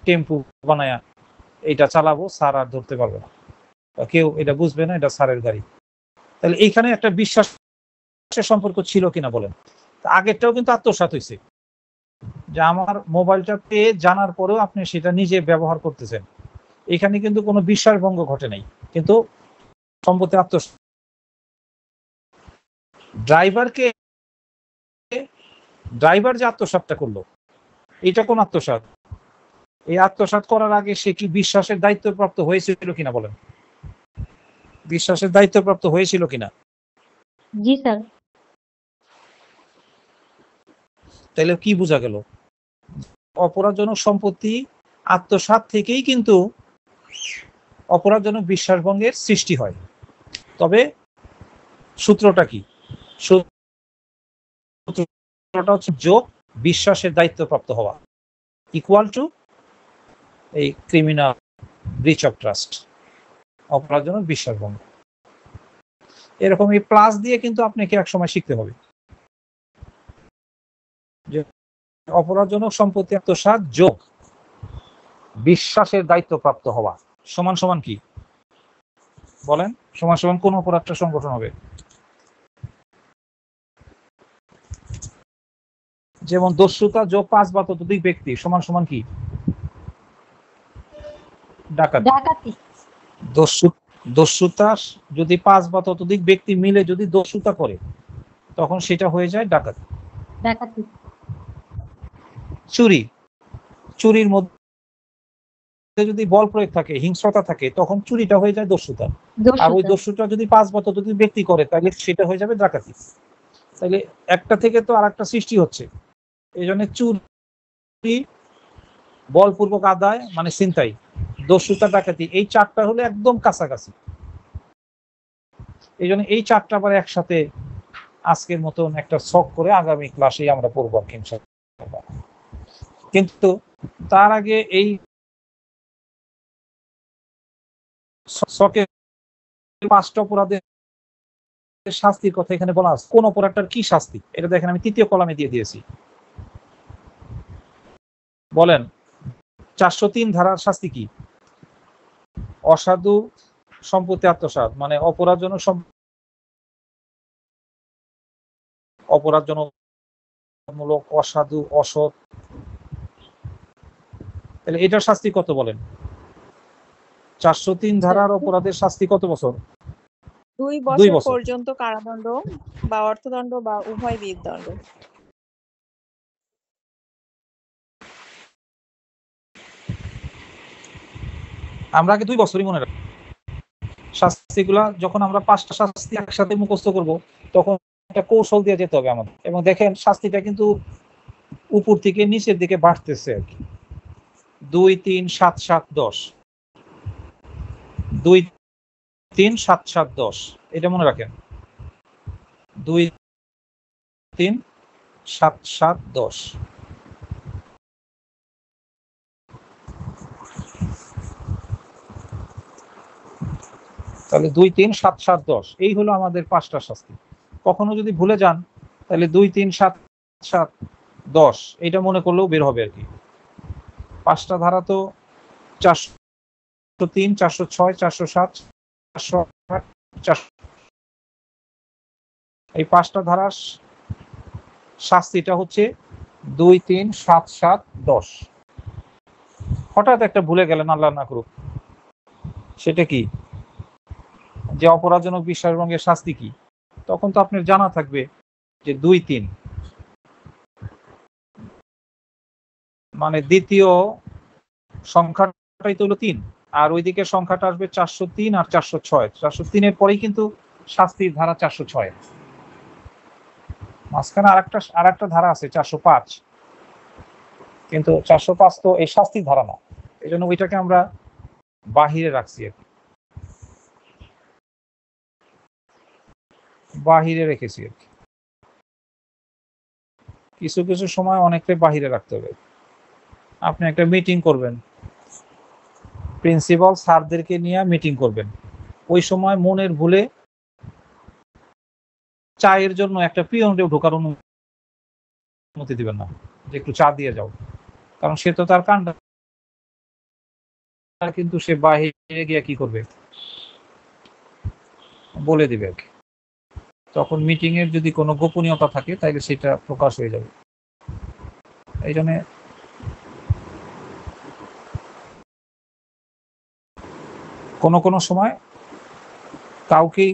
টেম্পু বানায়া এটা চালাবো, স্যার আর ধরতে পারবে না, কেউ এটা বুঝবে না এটা স্যারের গাড়ি। তাহলে এইখানে একটা বিশ্বাসের সম্পর্ক ছিল কিনা বলেন? আগেরটাও কিন্তু আত্মসাৎ হয়েছে, যে আমার মোবাইলটা পেয়ে জানার পরেও আপনি সেটা নিজে ব্যবহার করতেছেন, এখানে কিন্তু কোনো বিশ্বাস ভঙ্গ ঘটে নাই, কিন্তু সম্পত্তি আত্মসাৎ। ড্রাইভার যে আত্মসাৎটা করলো, এটা কোন আত্মসাৎ? এই আত্মসাৎ করার আগে সে কি বিশ্বাসের দায়িত্বপ্রাপ্ত হয়েছিল কিনা বলেন? বিশ্বাসের দায়িত্বপ্রাপ্ত হয়েছিল কিনা? জি স্যার। তাহলে কি বোঝা গেল? অপরাধজনক সম্পত্তি আত্মসাৎ থেকেই কিন্তু অপরাধজনক বিশ্বাসভঙ্গের সৃষ্টি হয়। তবে সূত্রটা কি? সূত্রটা হচ্ছে যোগ বিশ্বাসের দায়িত্বপ্রাপ্ত হওয়া ইকুয়াল টু এই ক্রিমিনাল ব্রিচ অফ ট্রাস্ট, অপরাধজনক বিশ্বাসভঙ্গ। এরকম এই প্লাস দিয়ে কিন্তু আপনাকে এক সময় শিখতে হবে যে অপরাধজনক সম্পত্তি আত্মসাৎ যোগ বিশ্বাসের দায়িত্বপ্রাপ্ত হওয়া সমান সমান কি বলেন? সমান সমান কোন অপরাধটা সংগঠন হবে? যেমন দস্যুতা যোগ 5 বা ততোধিক ব্যক্তি সমান সমান কি? ডাকাতি। দস্যুতা যদি 5 বা ততোধিক ব্যক্তি মিলে যদি দস্যুতা করে, তখন সেটা হয়ে যায় ডাকাতি। চুরির মধ্যে যদি বল প্রয়োগ থাকে, হিংস্রতা থাকে, তখন চুরিটা হয়ে যায় দস্যুতা। আর ওই দস্যুটা যদি 5 বা ততোধিক ব্যক্তি করে, তাহলে সেটা হয়ে যাবে ডাকাতি। তাহলে একটা থেকে তো আরেকটা সৃষ্টি হচ্ছে, এই জন্য চুরি, বলপূর্বক আদায় মানে ছিনতাই, দস্যুতা, ডাকাতি, এই চারটা হলে একদম কাছাকাছি। এই জন্য এই চারটা আবার একসাথে আজকের মতন একটা ছক করে আগামী ক্লাসে আমরা পড়বো ইনশাআল্লাহ। কিন্তু তার আগে এই ছকের 5টা অপরাধের শাস্তির কথা এখানে বলা আছে। কোন অপরাধটার কি শাস্তি এটা দেখেন, আমি 3য় কলামে দিয়ে দিয়েছি। বলেন 403 ধারার শাস্তি কি? অসাধু সম্পত্তি আত্মসাৎ মানে অপরাধজনক অসাধু অসৎ, তাহলে এটার শাস্তি কত বলেন? 403 ধারার অপরাধের শাস্তি কত বছর? 2 বছর পর্যন্ত কারাদণ্ড বা অর্থদণ্ড বা উভয় বিদদণ্ড। আমরা আগে 2 বছরই মনে রাখবো শাস্তিগুলা। যখন আমরা 5টা শাস্তি একসাথে মুখস্থ করব, তখন একটা কৌশল দিয়ে যেতে হবে আমাদের। এবং দেখেন শাস্তিটা কিন্তু উপর থেকে নিচের দিকে বাড়তেছে আর কি। 2, 3, 7, 7, 10, 2, 3, 7, 7, 10, এটা মনে রাখেন। 2, 3, 7, 7, 10। তাহলে 2, 3, 7, 7, 10 এই হলো আমাদের 5টা শাস্তি। কখনো যদি ভুলে যান তাহলে 2, 3, 7, 7, 10 এটা মনে করলেও বের হবে আর কি। 5টা ধারা তো 403, 406, 407, 408, 400 এই 5টা ধারার শাস্তিটা হচ্ছে 2, 3, 7, 7, 10। হঠাৎ একটা ভুলে গেলেন, আল্লাহ না করুক, সেটা কি, যে অপরাধজনক বিশ্বাসভঙ্গের শাস্তি কি, তখন তো আপনার জানা থাকবে যে 2, 3 মানে দ্বিতীয় সংখ্যাটাই তো হলো 3, আর ওইদিকে সংখ্যাটা আসবে 403 আর 406। 403-এর পরেই কিন্তু শাস্তির ধারা 406। মাঝখানে আরেকটা ধারা আছে 405, কিন্তু 405 তো এই শাস্তির ধারা না, এই জন্য ওইটাকে আমরা বাহিরে রাখছি, বাহিরে রেখেছি আর কি। কিছু কিছু সময় অনেকটাই বাহিরে রাখতে হবে। আপনি একটা মিটিং করবেন, প্রিন্সিপাল স্যারদেরকে নিয়ে মিটিং করবেন, ওই সময় মনের ভুলে চায়ের জন্য একটা পিয়নকেও ঢোকার অনুমতি দিবেন না, যে একটু চা দিয়ে যাও, কারণ সে তো তার কাণ্ডা, কিন্তু সে বাহিরে গিয়ে কি করবে বলে দিবে আর কি। তখন মিটিং এর যদি কোনো গোপনীয়তা থাকে তাহলে সেটা প্রকাশ হয়ে যাবে। এই জন্য কোনো সময় কাউকেই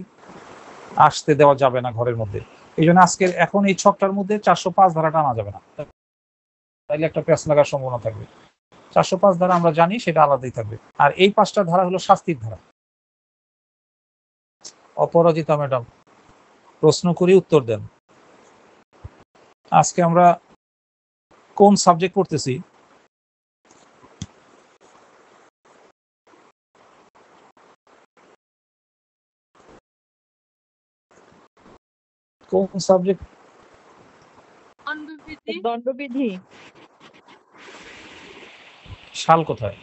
আসতে দেওয়া যাবে না ঘরের মধ্যে। এই জন্য আজকের এখন এই ছকটার মধ্যে 405 ধারাটা আনা যাবে না, তাইলে একটা প্যাঁচ লাগার সম্ভাবনা থাকবে। 405 ধারা আমরা জানি, সেটা আলাদাই থাকবে। আর এই 5টা ধারা হলো শাস্তির ধারা। অপরাজিতা ম্যাডাম, প্রশ্ন করি উত্তর দেন। আজকে আমরা কোন সাবজেক্ট পড়তেছি? কোন সাবজেক্ট? দণ্ডবিধি। সাল কোথায়?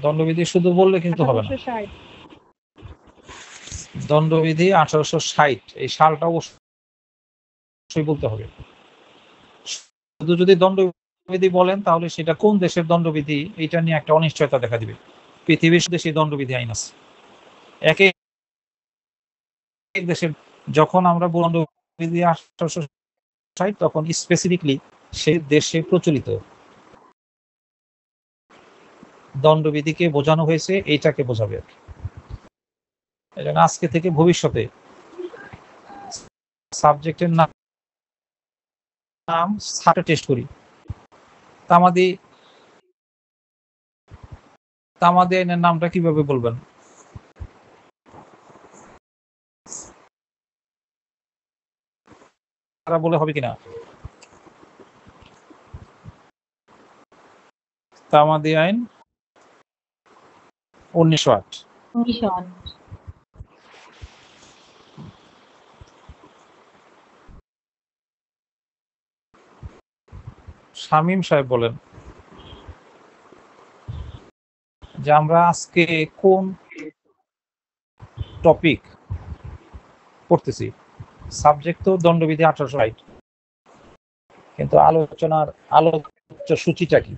দণ্ডবিধি শুধু বললে কিন্তু হবে না। 1860। দণ্ডবিধি 1860, এই সালটা অবশ্যই বলতে হবে। শুধু যদি দণ্ডবিধি বলেন তাহলে সেটা কোন দেশের দণ্ডবিধি এটা নিয়ে একটা অনিশ্চয়তা দেখা দিবে। পৃথিবীর দেশে দণ্ডবিধি আইন আছে, এক এক দেশের। যখন আমরা দণ্ডবিধি 1860, তখন স্পেসিফিকলি সে দেশে প্রচলিত দণ্ডবিধিকে বোঝানো হয়েছে, এইটাকে বোঝাবে আর কি। এই জন্য আজকে থেকে ভবিষ্যতে সাবজেক্টের নাম টেস্ট করি। তামাদি আইনের নামটা কিভাবে বলবেন? তারা বলে হবে কিনা? তামাদি আইন 1908। 1908। শামীম সাহেব বলেন যে আমরা আজকে কোন টপিক পড়তেছি? সাবজেক্ট তো দণ্ডবিধি 1860, কিন্তু আলোচনার আলোচ্য সূচিটা কি?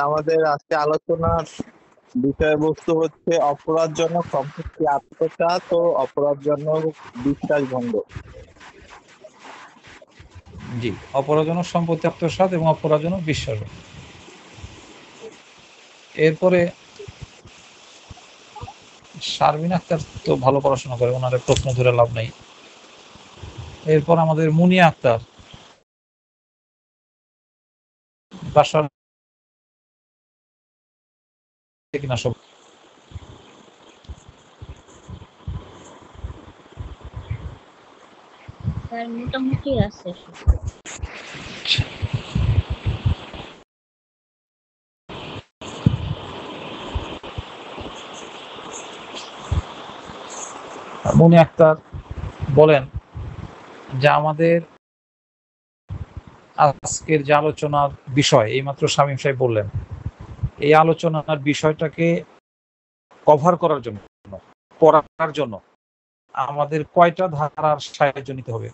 আমাদের আজকে আলোচনার বিষয়বস্তু হচ্ছে অপরাধজনক সম্পত্তি আত্মসাৎ ও অপরাধজনক বিশ্বাসভঙ্গ। জি, অপরাধজনক সম্পত্তি আত্মসাৎ এবং অপরাধজনক বিশ্বাসভঙ্গ। এরপরে শারমিন আক্তার তো ভালো পড়াশোনা করে, ওনার প্রশ্ন ধরে লাভ নাই। এরপর আমাদের মুনিয়া আক্তার, বাসার কিনা সব? মোটামুটি আছে। মুনি আক্তার বলেন যে আমাদের আজকের যে আলোচনার বিষয়, এইমাত্র শামীম সাহেব বললেন, এই আলোচনার বিষয়টাকে কভার করার জন্য, পড়ার জন্য আমাদের কয়টা ধারার সাহায্য নিতে হবে?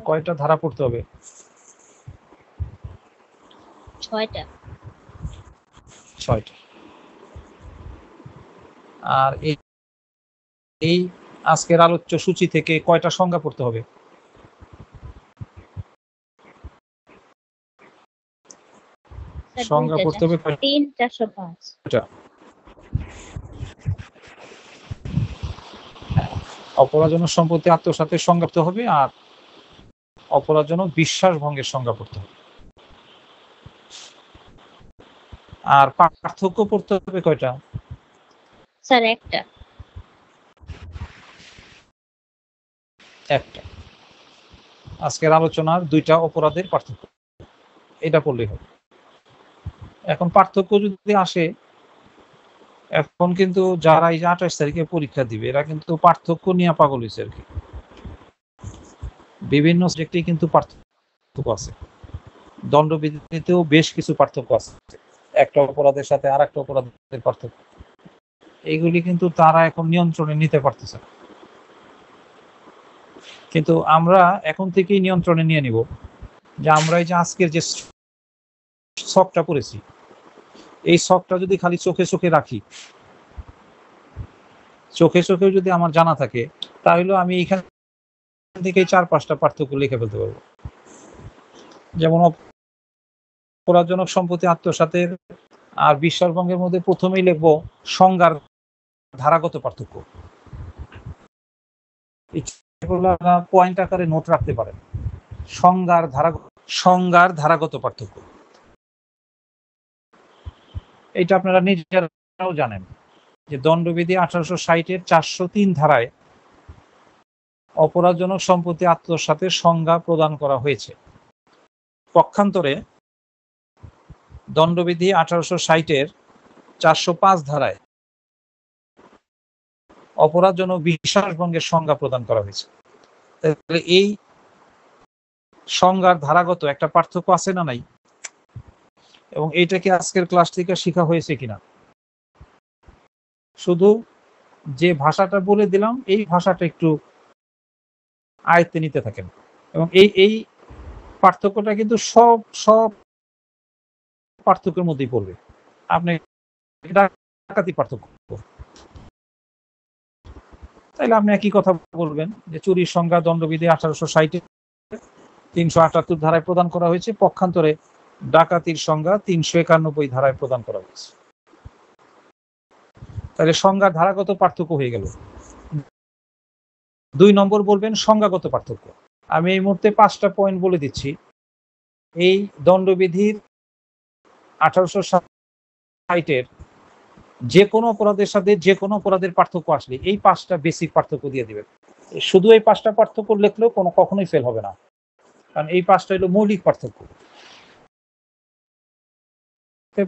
কয়টা ধারা পড়তে হবে? 6টা। 6টা। আর এই আজকের আলোচ্য সূচি থেকে কয়টা সংজ্ঞা পড়তে হবে? সংজ্ঞা পড়তে হবে 3, 405। অপরাধজনক সম্পত্তি আত্মসাতের সংজ্ঞা পড়তে হবে, আর অপরাধজনক বিশ্বাস ভঙ্গের সংজ্ঞা পড়তে হবে। আর পার্থক্য পড়তে হবে কয়টা? স্যার একটা। আজকের আলোচনার 2টা অপরাধের পার্থক্য, এটা পড়লেই হবে। এখন পার্থক্য যদি আসে, এখন কিন্তু যারা এই যে 28 তারিখে পরীক্ষা দিবে এরা কিন্তু পার্থক্য নিয়ে পাগল হয়েছে আর কি। বিভিন্ন সাবজেক্টে কিন্তু পার্থক্য আছে, দণ্ডবিধিতেও বেশ কিছু পার্থক্য আছে, একটা অপরাধের সাথে আর একটা অপরাধের পার্থক্য। এইগুলি কিন্তু তারা এখন নিয়ন্ত্রণে নিতে পারতেছে না, কিন্তু আমরা এখন থেকেই নিয়ন্ত্রণে নিয়ে নিব। যে আমরা এই যে আজকের যে ছকটা পড়েছি, এই ছকটা যদি খালি চোখে চোখে রাখি, চোখে চোখে যদি আমার জানা থাকে, তাহলে আমি এখান থেকে 4-5টা পার্থক্য লিখে ফেলতে পারবো। যেমন অপরাধজনক সম্পত্তি আত্মসাতের আর বিশ্বাসভঙ্গের মধ্যে প্রথমেই লিখবো সংজ্ঞার ধারাগত পার্থক্য। পয়েন্ট আকারে নোট রাখতে পারেন, সংজ্ঞার ধারাগত পার্থক্য। এটা আপনারা নিজেরাও জানেন যে দণ্ডবিধি 1860-এর 403 ধারায় অপরাধজনক সম্পত্তি আত্মসাতের সংজ্ঞা প্রদান করা হয়েছে। পক্ষান্তরে দণ্ডবিধি 1860-এর 405 ধারায় অপরাধজনক বিশ্বাসভঙ্গের সংজ্ঞা প্রদান করা হয়েছে। তাহলে এই সংজ্ঞার ধারাগত একটা পার্থক্য আছে না নাই? এবং এইটাকে আজকের ক্লাস থেকে শেখা হয়েছে কিনা? শুধু যে ভাষাটা বলে দিলাম এই ভাষাটা একটু আয়ত্তে নিতে থাকেন, এবং এই পার্থক্যটা কিন্তু সব পার্থক্যের মধ্যেই পড়বে। আপনি ডাকাতি পার্থক্য, তাইলে আপনি একই কথা বলবেন যে চুরির সংজ্ঞা দণ্ডবিধি 1860-এর 378 ধারায় প্রদান করা হয়েছে, পক্ষান্তরে ডাকাতির সংজ্ঞা 391 ধারায় প্রদান করা হয়েছে। তাহলে সংজ্ঞার ধারাগত পার্থক্য হয়ে গেল। 2 নম্বর বলবেন সংজ্ঞাগত পার্থক্য। আমি এই মুহূর্তে 5টা পয়েন্ট বলে দিচ্ছি। এই দণ্ডবিধির 1860-এর যে কোনো অপরাধের সাথে যে কোনো অপরাধের পার্থক্য আসলে এই 5টা বেসিক পার্থক্য দিয়ে দিবেন। শুধু এই 5টা পার্থক্য লিখলেও কখনোই ফেল হবে না, কারণ এই 5টা হলো মৌলিক পার্থক্য।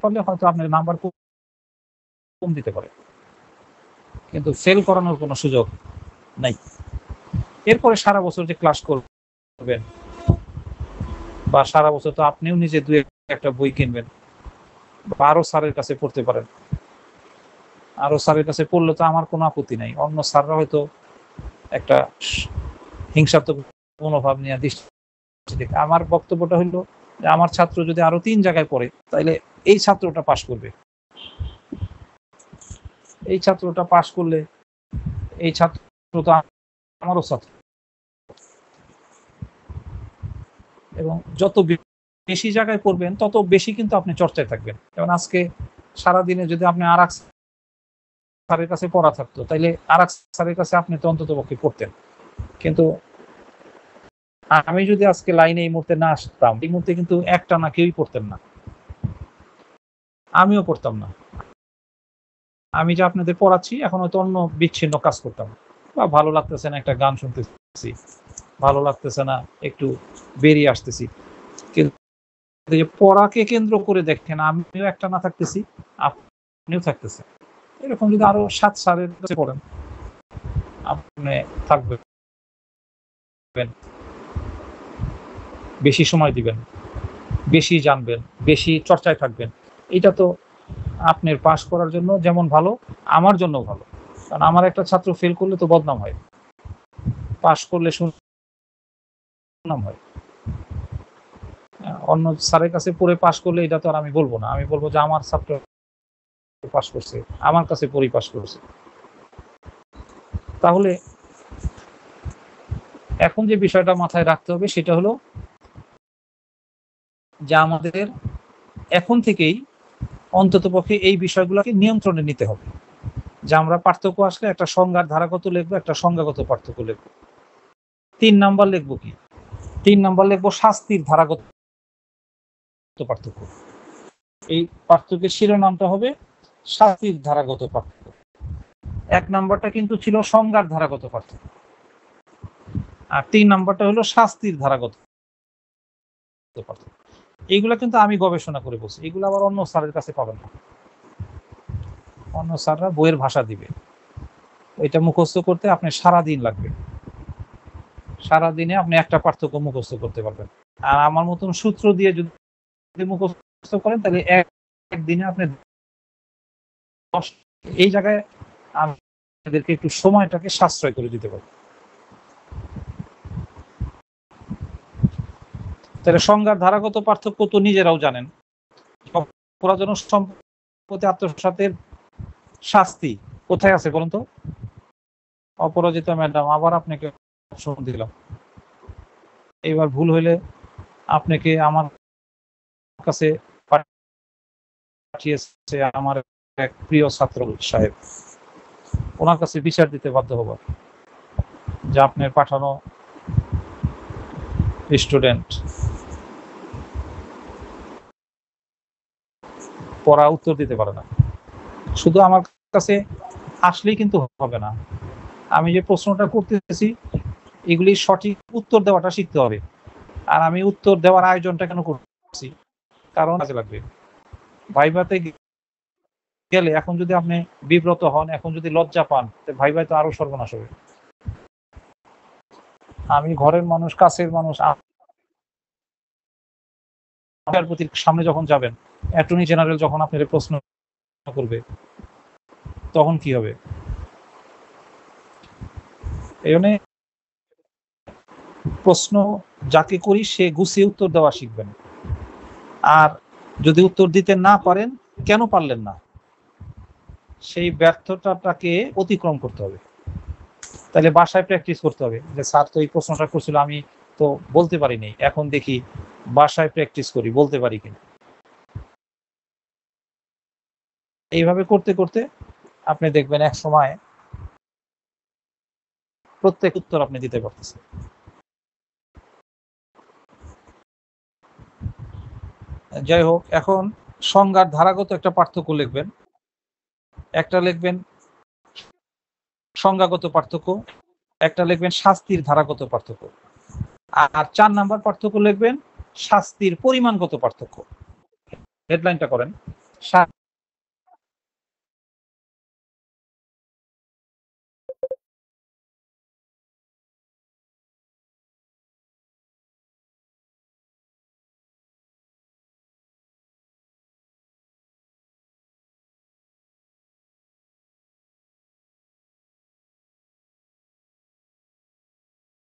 পারলে হয়তো আপনার নাম্বার কম দিতে পারে, কিন্তু ফেল করানোর কোনো সুযোগ নাই। এরপরে সারা বছর যে ক্লাস করবেন, বা সারা বছর তো আপনিও নিজে 2-1টা বই কিনবেন, বা আরো স্যারের কাছে পড়তে পারেন। আরো স্যারের কাছে পড়লে তো আমার কোনো আপত্তি নাই, অন্য স্যাররা হয়তো একটা হিংসাত্মক মনোভাব নিয়ে দৃষ্টি দেখে। আমার বক্তব্যটা হলো যে আমার ছাত্র যদি আরো 3 জায়গায় পড়ে, তাইলে এই ছাত্রটা পাশ করবে। এই ছাত্রটা পাশ করলে এই ছাত্র তো আমারও ছাত্র, এবং যত বেশি জায়গায় পড়বেন তত বেশি কিন্তু আপনি চর্চায় থাকবেন। যেমন আজকে সারাদিনে যদি আপনি আর এক স্যারের কাছে পড়া থাকতো, তাইলে আর এক স্যারের কাছে আপনি তো অন্তত পক্ষে পড়তেন। কিন্তু আমি যদি আজকে লাইনে এই মুহূর্তে না আসতাম, এই মুহূর্তে কিন্তু একটা না কেউই পড়তেন না, আমিও পড়তাম না। আমি যে আপনাদের পড়াচ্ছি এখন হয়তো অন্য বিচ্ছিন্ন কাজ করতাম, বা ভালো লাগতেছে না একটা গান শুনতেছি, ভালো লাগতেছে না একটু বেরিয়ে আসতেছি। কিন্তু পড়াকে কেন্দ্র করে দেখেন আমিও একটা না থাকতেছি, আপনিও থাকতেছেন। এরকম যদি আরো 7 স্যারের কাছে পড়েন, আপনি থাকবেন, বেশি সময় দিবেন, বেশি জানবেন, বেশি চর্চায় থাকবেন। এটা তো আপনার পাস করার জন্য যেমন ভালো, আমার জন্য ভালো। কারণ আমার একটা ছাত্র ফেল করলে তো বদনাম হয়, পাস করলে সুনাম হয়। অন্য স্যারের কাছে পড়ে পাস করলে এটা তো আর আমি বলবো না, আমি বলবো যে আমার ছাত্র পাস করছে, আমার কাছে পড়েই পাস করছে। তাহলে এখন যে বিষয়টা মাথায় রাখতে হবে সেটা হলো যে আমাদের এখন থেকেই অন্ততপক্ষে এই বিষয়গুলোকে নিয়ন্ত্রণে নিতে হবে, যে আমরা পার্থক্য আসলে একটা সংজ্ঞার ধারাগত লিখবো, একটা সংজ্ঞাগত পার্থক্য লিখবো। 3 নাম্বার লিখবো কি? 3 নাম্বার লিখবো শাস্তির ধারাগত পার্থক্য। এই পার্থক্যের শিরোনামটা হবে শাস্তির ধারাগত পার্থক্য। 1 নাম্বারটা কিন্তু ছিল সংজ্ঞার ধারাগত পার্থক্য, আর 3 নাম্বারটা হলো শাস্তির ধারাগত পার্থক্য। এইগুলা কিন্তু আমি গবেষণা করে বলছি, এগুলো আবার অন্য স্যারের কাছে পাবেন না। অন্য স্যাররা বইয়ের ভাষা দিবে, এটা মুখস্থ করতে আপনি সারাদিন লাগবে। সারাদিনে আপনি একটা পার্থক্য মুখস্থ করতে পারবেন। আর আমার মতন সূত্র দিয়ে যদি মুখস্থ করেন তাহলে একদিনে আপনি এই জায়গায় আমাদেরকে একটু সময়টাকে সাশ্রয় করে দিতে পারবেন। তাহলে সংজ্ঞার ধারাগত পার্থক্য তো নিজেরাও জানেন। অপরাধজনক সম্পত্তি আত্মসাতের শাস্তি কোথায় আছে বলুন তো? অপরাজিতা ম্যাডাম, আবার আপনাকে অপশন দিলাম। এবার ভুল হইলে আপনাকে আমার কাছে পাঠিয়েছে আমার এক প্রিয় ছাত্র সাহেব, ওনার কাছে বিচার দিতে বাধ্য হব যে আপনার পাঠানো স্টুডেন্ট পড়া উত্তর দিতে পারে না। শুধু আমার কাছে আসলেই কিন্তু হবে না, আমি যে প্রশ্নটা করতেছি এগুলি সঠিক উত্তর দেওয়াটা শিখতে হবে। আর আমি উত্তর দেওয়ার আয়োজনটা কেন করছি? কারণ কাজে লাগবে। ভাইভাতে গেলে এখন যদি আপনি বিব্রত হন, এখন যদি লজ্জা পান, ভাইভাই তো আরো সর্বনাশ হবে। আমি ঘরের মানুষ, কাছের মানুষ, বিচারপতির সামনে যখন যাবেন, অ্যাটর্নি জেনারেল যখন আপনার প্রশ্ন করবে তখন কি হবে? এই জন্য প্রশ্ন যাকে করি সে গুছিয়ে উত্তর দেওয়া শিখবেন। আর যদি উত্তর দিতে না পারেন, কেন পারলেন না, সেই ব্যর্থতাটাকে অতিক্রম করতে হবে। তাহলে বাসায় প্র্যাকটিস করতে হবে যে স্যার তো এই প্রশ্নটা করছিল, আমি তো বলতে পারিনি, এখন দেখি বাসায় প্র্যাকটিস করি বলতে পারি কিনা। এইভাবে করতে করতে আপনি দেখবেন এক সময় প্রত্যেক উত্তর আপনি দিতে পারতেছেন। যাই হোক, এখন সংজ্ঞার ধারাগত একটা পার্থক্য লিখবেন। একটা লিখবেন সংজ্ঞাগত পার্থক্য, একটা লিখবেন শাস্তির ধারাগত পার্থক্য, আর 4 নাম্বার পার্থক্য লিখবেন শাস্তির পরিমাণগত পার্থক্য। হেডলাইনটা করেন